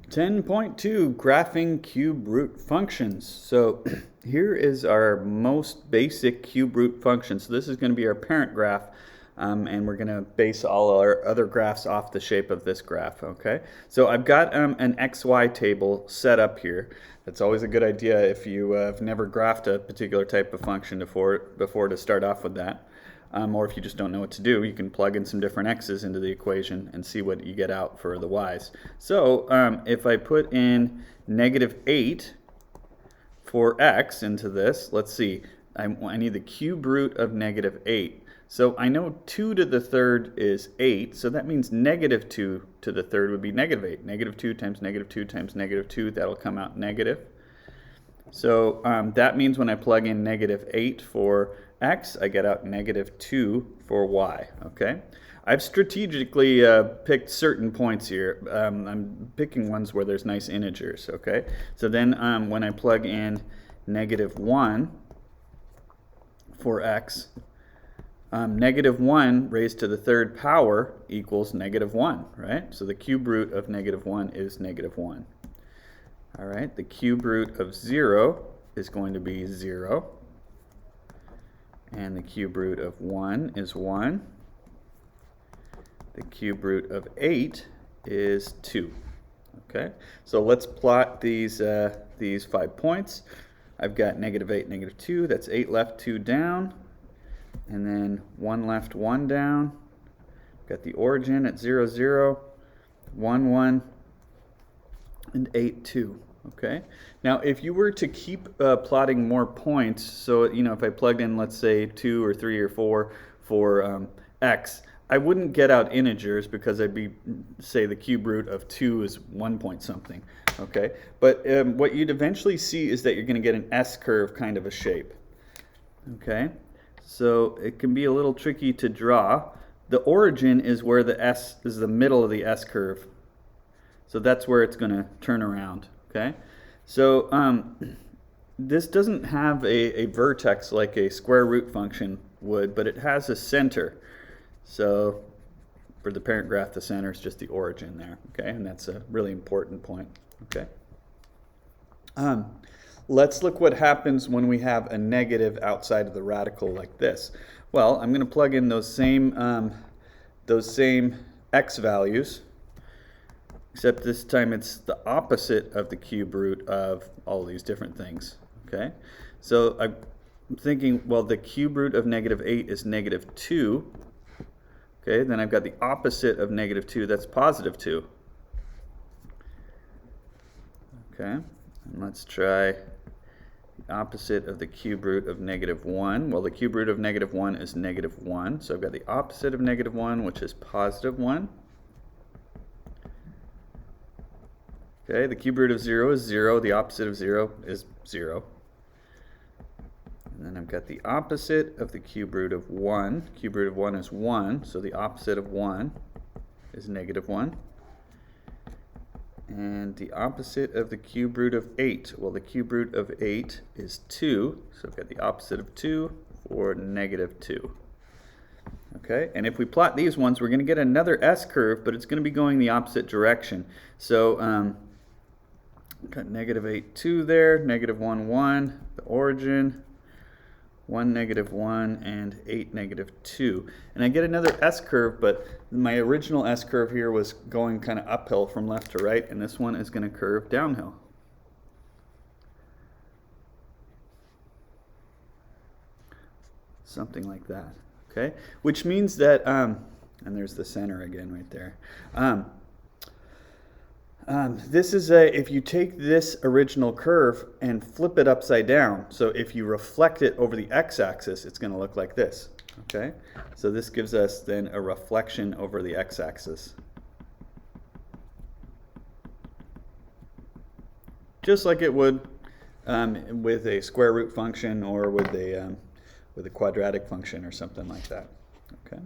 10.2 Graphing cube root functions. So here is our most basic cube root function. So this is going to be our parent graph, and we're going to base all our other graphs off the shape of this graph. Okay, so I've got an XY table set up here. That's always a good idea if you have never graphed a particular type of function before to start off with that. Or if you just don't know what to do, you can plug in some different x's into the equation and see what you get out for the y's. So if I put in -8 for x into this, let's see, I need the cube root of -8. So I know 2 to the third is 8, so that means -2 to the third would be -8. -2 times -2 times -2, that'll come out negative. So that means when I plug in -8 for x, I get out -2 for y, okay? I've strategically picked certain points here. I'm picking ones where there's nice integers, okay? So then when I plug in -1 for x, -1 raised to the third power equals -1, right? So the cube root of -1 is -1. All right, the cube root of 0 is going to be 0. And the cube root of 1 is 1. The cube root of 8 is 2. Okay, so let's plot these 5 points. I've got -8, -2. That's 8 left, 2 down. And then 1 left, 1 down. Got the origin at 0, 0, 1, 1, and 8, 2. Okay. Now, if you were to keep plotting more points, so if I plugged in, let's say 2 or 3 or 4 for x, I wouldn't get out integers because I'd be, say, the cube root of 2 is 1 point something. Okay. But what you'd eventually see is that you're going to get an S-curve kind of a shape. Okay. So it can be a little tricky to draw. The origin is where the S is the middle of the S-curve. So that's where it's going to turn around. Okay, so this doesn't have a vertex like a square root function would, but it has a center. So for the parent graph, the center is just the origin there. Okay, and that's a really important point. Okay. Let's look what happens when we have a negative outside of the radical like this. Well, I'm going to plug in those same x values, except this time it's the opposite of the cube root of all these different things. Okay, so I'm thinking, well, the cube root of -8 is -2. Okay, then I've got the opposite of -2, that's +2. Okay, and let's try the opposite of the cube root of -1. Well, the cube root of -1 is -1, so I've got the opposite of -1, which is +1. Okay, the cube root of 0 is 0. The opposite of 0 is 0. And then I've got the opposite of the cube root of 1. Cube root of 1 is 1, so the opposite of 1 is -1. And the opposite of the cube root of 8. Well, the cube root of 8 is 2, so I've got the opposite of 2 for -2. Okay, and if we plot these ones, we're going to get another S-curve, but it's going to be going the opposite direction. So got -8, 2 there, -1, 1, the origin, 1, -1, and 8, -2. And I get another S-curve, but my original S-curve here was going kind of uphill from left to right, and this one is going to curve downhill. Something like that. Okay, which means that, and there's the center again right there. This is if you take this original curve and flip it upside down, so if you reflect it over the x-axis, it's going to look like this. Okay, so this gives us then a reflection over the x-axis. Just like it would with a square root function or with a quadratic function or something like that. Okay.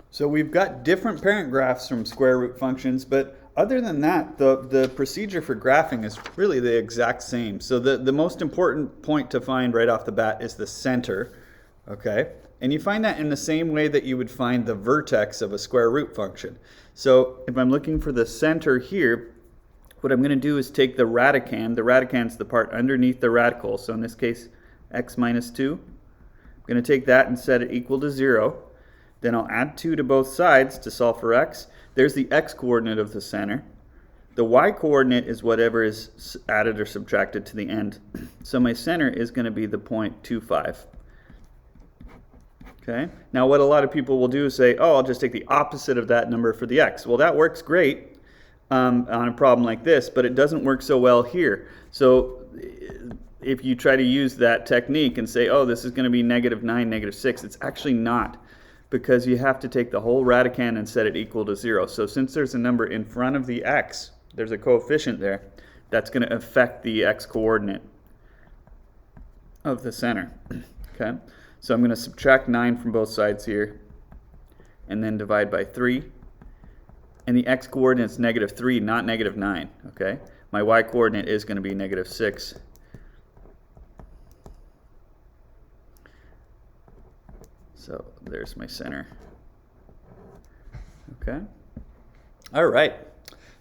So we've got different parent graphs from square root functions, but other than that, the procedure for graphing is really the exact same. So the most important point to find right off the bat is the center. Okay. And you find that in the same way that you would find the vertex of a square root function. So if I'm looking for the center here, what I'm going to do is take the radican's the part underneath the radical, so in this case x minus 2. I'm going to take that and set it equal to 0. Then I'll add 2 to both sides to solve for x. There's the x-coordinate of the center. The y-coordinate is whatever is added or subtracted to the end. So my center is going to be the point 2,5. Okay. Now what a lot of people will do is say, oh, I'll just take the opposite of that number for the x. Well, that works great on a problem like this, but it doesn't work so well here. So if you try to use that technique and say, oh, this is going to be -9, -6, it's actually not, because you have to take the whole radicand and set it equal to 0. So since there's a number in front of the x, there's a coefficient there, that's going to affect the x-coordinate of the center. Okay, so I'm going to subtract 9 from both sides here, and then divide by 3. And the x-coordinate is -3, not -9. Okay, my y-coordinate is going to be -6. So there's my center. Okay. All right.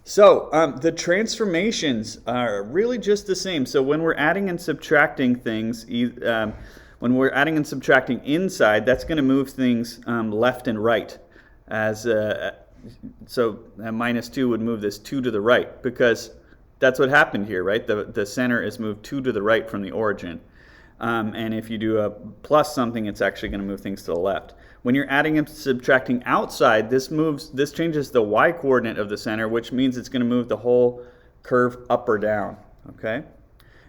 So the transformations are really just the same. So when we're adding and subtracting things, when we're adding and subtracting inside, that's going to move things left and right. So -2 would move this 2 to the right, because that's what happened here, right? The center is moved 2 to the right from the origin. And if you do a plus something, it's actually going to move things to the left. When you're adding and subtracting outside, this changes the y-coordinate of the center, which means it's going to move the whole curve up or down. Okay?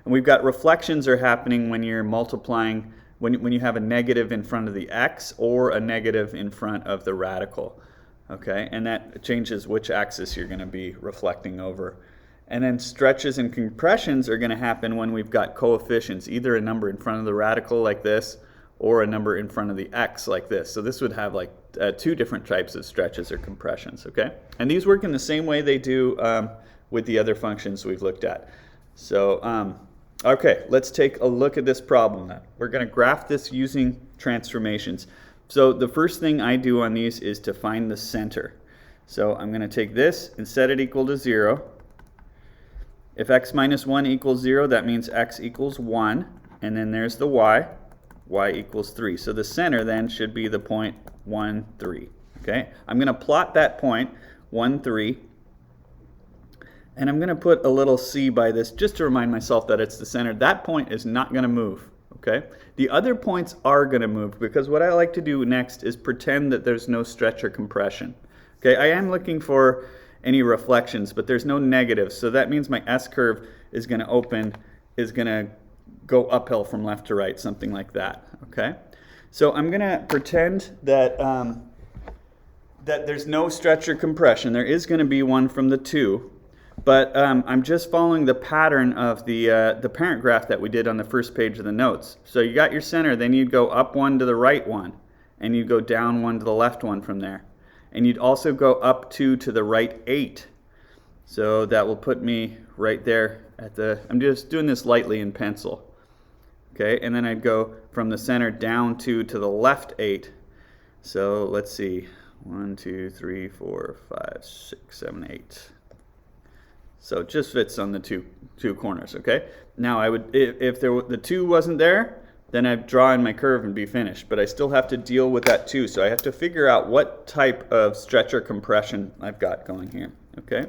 And we've got reflections are happening when you're multiplying, when you have a negative in front of the x or a negative in front of the radical. Okay? And that changes which axis you're going to be reflecting over. And then stretches and compressions are going to happen when we've got coefficients, either a number in front of the radical like this, or a number in front of the x like this. So this would have like 2 different types of stretches or compressions, okay? And these work in the same way they do with the other functions we've looked at. So, okay, let's take a look at this problem then. We're going to graph this using transformations. So the first thing I do on these is to find the center. So I'm going to take this and set it equal to 0. If x minus 1 equals 0, that means x equals 1. And then there's the y equals 3. So the center then should be the point 1, 3. Okay? I'm going to plot that point, 1, 3. And I'm going to put a little c by this just to remind myself that it's the center. That point is not going to move. Okay? The other points are going to move, because what I like to do next is pretend that there's no stretch or compression. Okay? I am looking for any reflections, but there's no negatives. So that means my S-curve is going to go uphill from left to right, something like that. Okay? So I'm going to pretend that that there's no stretch or compression. There is going to be one from the 2, but I'm just following the pattern of the parent graph that we did on the first page of the notes. So you got your center, then you'd go up 1 to the right 1, and you'd go down 1 to the left 1 from there. And you'd also go up 2 to the right 8. So that will put me right there at the, I'm just doing this lightly in pencil. Okay, and then I'd go from the center down 2 to the left 8. So let's see, 1, 2, 3, 4, 5, 6, 7, 8. So it just fits on the two corners, okay? Now I would, if the 2 wasn't there, then I'd draw in my curve and be finished. But I still have to deal with that 2. So I have to figure out what type of stretch or compression I've got going here. Okay?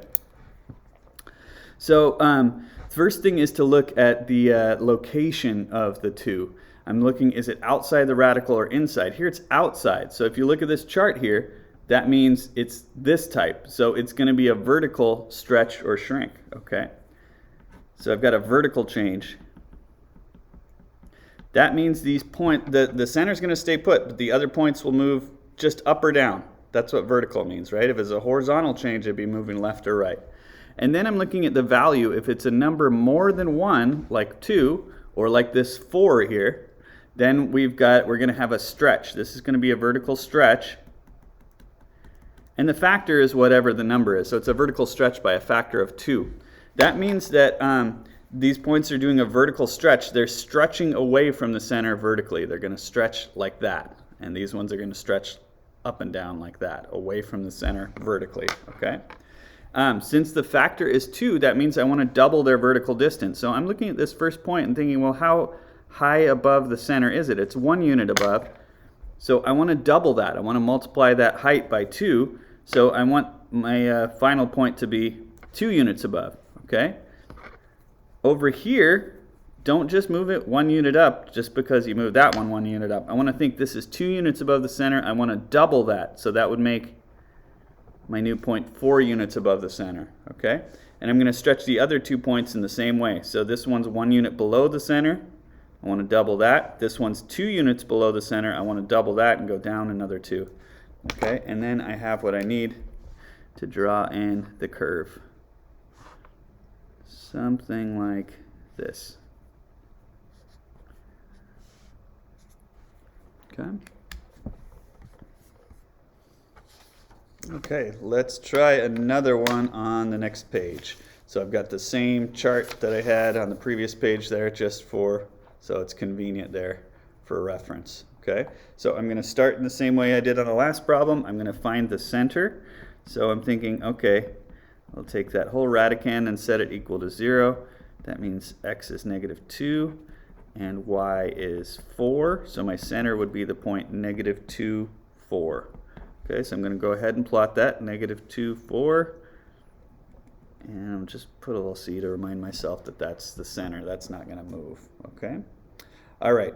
So first thing is to look at the location of the 2. I'm looking, is it outside the radical or inside? Here it's outside. So if you look at this chart here, that means it's this type. So it's going to be a vertical stretch or shrink. Okay? So I've got a vertical change. That means these the center's going to stay put, but the other points will move just up or down. That's what vertical means, right? If it's a horizontal change, it'd be moving left or right. And then I'm looking at the value. If it's a number more than 1, like 2, or like this 4 here, then we're going to have a stretch. This is going to be a vertical stretch. And the factor is whatever the number is. So it's a vertical stretch by a factor of 2. That means that these points are doing a vertical stretch. They're stretching away from the center vertically. They're going to stretch like that. And these ones are going to stretch up and down like that, away from the center vertically, okay? Since the factor is 2, that means I want to double their vertical distance. So I'm looking at this first point and thinking, well, how high above the center is it? It's 1 unit above. So I want to double that. I want to multiply that height by 2. So I want my final point to be 2 units above, okay? Over here, don't just move it 1 unit up just because you moved that one 1 unit up. I want to think this is 2 units above the center. I want to double that. So that would make my new point 4 units above the center, okay? And I'm going to stretch the other 2 points in the same way. So this one's 1 unit below the center. I want to double that. This one's 2 units below the center. I want to double that and go down another 2. Okay, and then I have what I need to draw in the curve. Something like this. Okay. Okay, let's try another one on the next page. So I've got the same chart that I had on the previous page there, just for, so it's convenient there for reference. Okay, so I'm going to start in the same way I did on the last problem. I'm going to find the center. So I'm thinking, okay, I'll take that whole radicand and set it equal to 0. That means x is -2 and y is 4. So my center would be the point -2, 4. Okay, so I'm going to go ahead and plot that, -2, 4. And I'll just put a little c to remind myself that that's the center. That's not going to move. Okay. All right.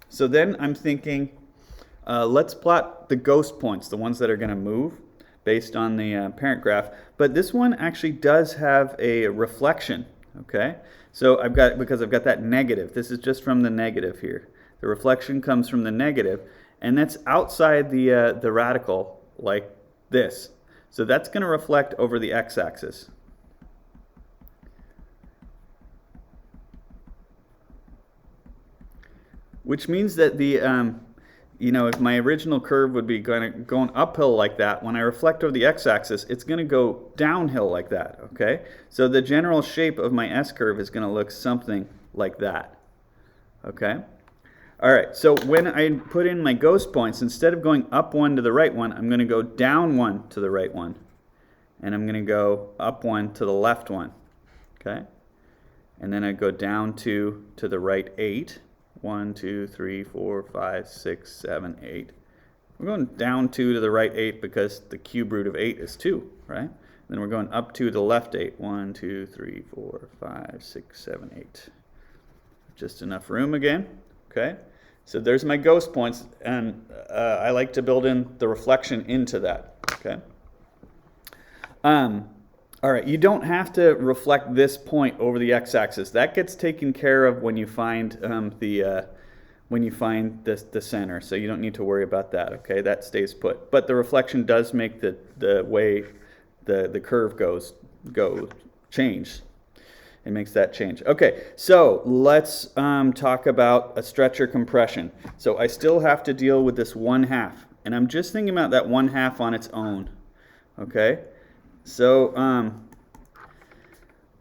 So then I'm thinking, let's plot the ghost points, the ones that are going to move based on the parent graph. But this one actually does have a reflection. Okay. So because I've got that negative. This is just from the negative here. The reflection comes from the negative, and that's outside the radical, like this. So that's going to reflect over the x-axis. Which means that the, if my original curve would be going uphill like that, when I reflect over the x-axis, it's going to go downhill like that, okay? So the general shape of my S-curve is going to look something like that, okay? All right, so when I put in my ghost points, instead of going up 1 to the right one, I'm going to go down 1 to the right one. And I'm going to go up 1 to the left one, okay? And then I go down 2 to the right 8. 1, 2, 3, 4, 5, 6, 7, 8. We're going down 2 to the right 8 because the cube root of 8 is 2, right? Then we're going up 2 to the left 8. 1, 2, 3, 4, 5, 6, 7, 8. Just enough room again, okay? So there's my ghost points, and I like to build in the reflection into that, okay? All right, you don't have to reflect this point over the x-axis. That gets taken care of when you find the center. So you don't need to worry about that. Okay, that stays put. But the reflection does make the way the curve go change. It makes that change. Okay, so let's talk about a stretcher compression. So I still have to deal with this 1/2, and I'm just thinking about that 1/2 on its own. Okay. So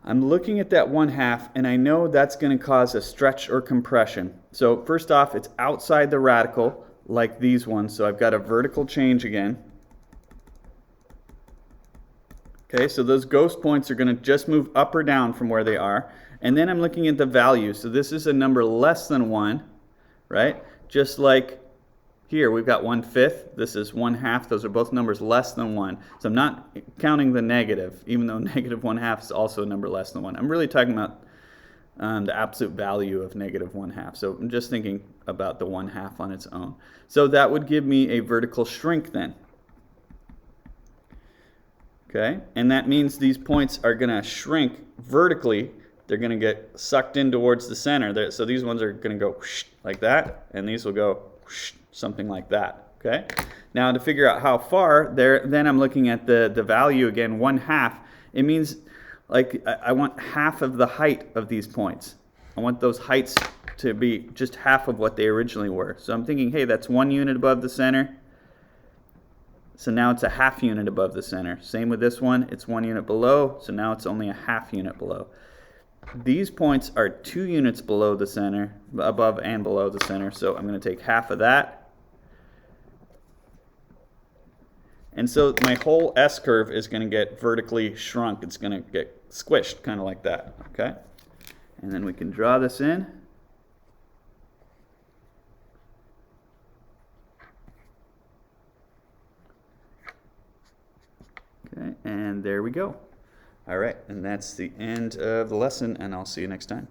I'm looking at that 1/2, and I know that's going to cause a stretch or compression. So first off, it's outside the radical, like these ones. So I've got a vertical change again. Okay, so those ghost points are going to just move up or down from where they are. And then I'm looking at the value. So this is a number less than 1, right? Just like here, we've got 1/5. This is 1/2. Those are both numbers less than 1. So I'm not counting the negative, even though -1/2 is also a number less than 1. I'm really talking about the absolute value of -1/2. So I'm just thinking about the 1/2 on its own. So that would give me a vertical shrink then. Okay, and that means these points are going to shrink vertically. They're going to get sucked in towards the center. So these ones are going to go like that, and these will go something like that. Okay. Now to figure out how far, then I'm looking at the value again, 1/2. It means like I want half of the height of these points. I want those heights to be just half of what they originally were. So I'm thinking, hey, that's 1 unit above the center. So now it's a 1/2 unit above the center. Same with this one. It's 1 unit below. So now it's only a 1/2 unit below. These points are 2 units below the center, above and below the center. So I'm going to take half of that. And so my whole S-curve is going to get vertically shrunk. It's going to get squished, kind of like that, okay? And then we can draw this in. Okay, and there we go. All right, and that's the end of the lesson, and I'll see you next time.